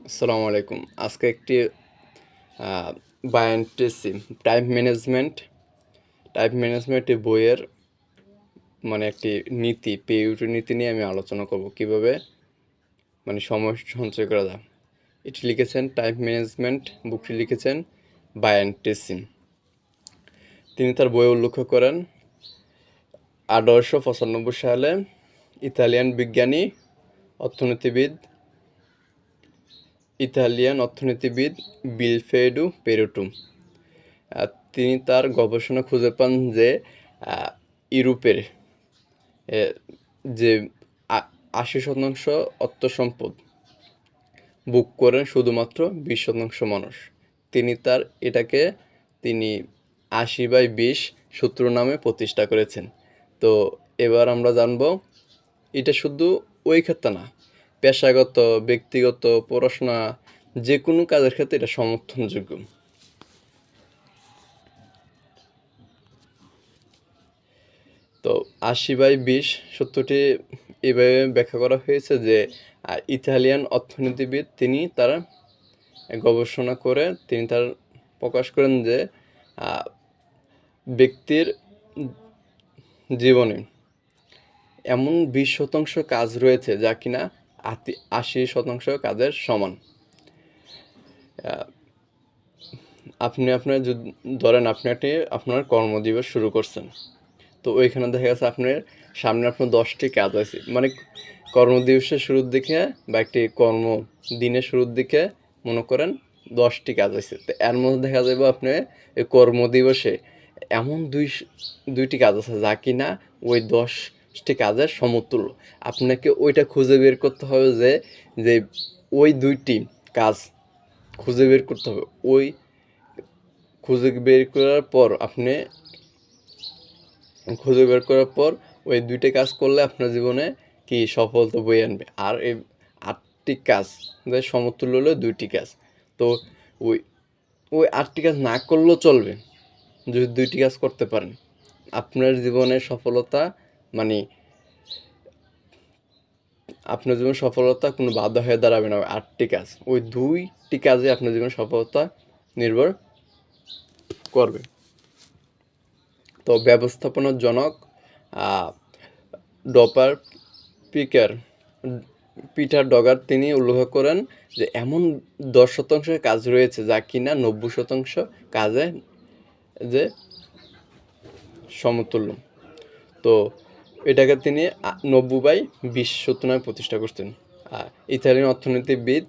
আসসালামু আলাইকুম। আজকে একটি বায়োএনটিসি টাইম ম্যানেজমেন্ট এই বইয়ের একটি পেইউটি নীতি নিয়ে আমি আলোচনা করব কিভাবে সময় সঞ্চয় করা যায়। এটি লিখেছেন বুকটি লিখেছেন বায়োএনটিসি। তিনি তার বইয়ে উল্লেখ করেন 1895 সালে ইতালিয়ান বিজ্ঞানী অর্থনীতিবিদ বিলফ্রেডো পেরেটো তিনি তার গবেষণা খুঁজে পান যে ইউরোপের যে 80% অর্থ সম্পদ বুক করেন শুধুমাত্র 20% মানুষ। এটাকে তিনি 80/20 সূত্র নামে প্রতিষ্ঠা করেছেন। তো এবার আমরা জানব এটা শুধু ওই ক্ষেত্রে না, পেশাগত, ব্যক্তিগত, পড়াশোনা যে কোনো কাজের ক্ষেত্রে এটা সমর্থনযোগ্য। তো 80/20 সূত্রটি এভাবে ব্যাখ্যা করা হয়েছে যে ইতালিয়ান অর্থনীতিবিদ তিনি তার গবেষণা করে তিনি প্রকাশ করেন যে ব্যক্তির জীবনে এমন 20% কাজ রয়েছে যা কিনা 80% কাজের সমান। আপনি আপনার কর্মদিবস শুরু করছেন, তো ওইখানে দেখা গেছে আপনার সামনে 10টি কাজ আছে, কর্মদিবসের শুরুর দিকে বা একটি দিনের শুরুর দিকে মনে করেন 10টি কাজ আছে। তো এর মধ্যে দেখা যাবে আপনি এই কর্মদিবসে এমন দুইটি কাজ আছে যা কিনা ওই 10টি কাজের সমতুল্য। আপনাকে ওইটা খুঁজে বের করতে হবে যে ওই দুইটি কাজ খুঁজে বের করতে হবে। খুঁজে বের করার পর ওই দুইটা কাজ করলে আপনার জীবনে কি সফলতা বয়ে আনবে। আর এই 8টি কাজ সমতুল্য হলো 2টি কাজ। তো ওই 8টি কাজ না করলেও চলবে যদি 2টি কাজ করতে পারেন। আপনার জীবনের সফলতা কোনো বাধা হয়ে দাঁড়াবে না। ওই 8টি কাজ, ওই 2টি কাজে আপনার জীবনের সফলতা নির্ভর করবে। তো ব্যবস্থাপনার জনক পিটার ডগার তিনি উল্লেখ করেন যে এমন 10% কাজ রয়েছে যা কিনা 90% কাজে যে সমতুল্য। তো এটাকে তিনি 90/20 সূত্র নামে প্রতিষ্ঠা করতেন। ইতালিয়ান অর্থনীতিবিদ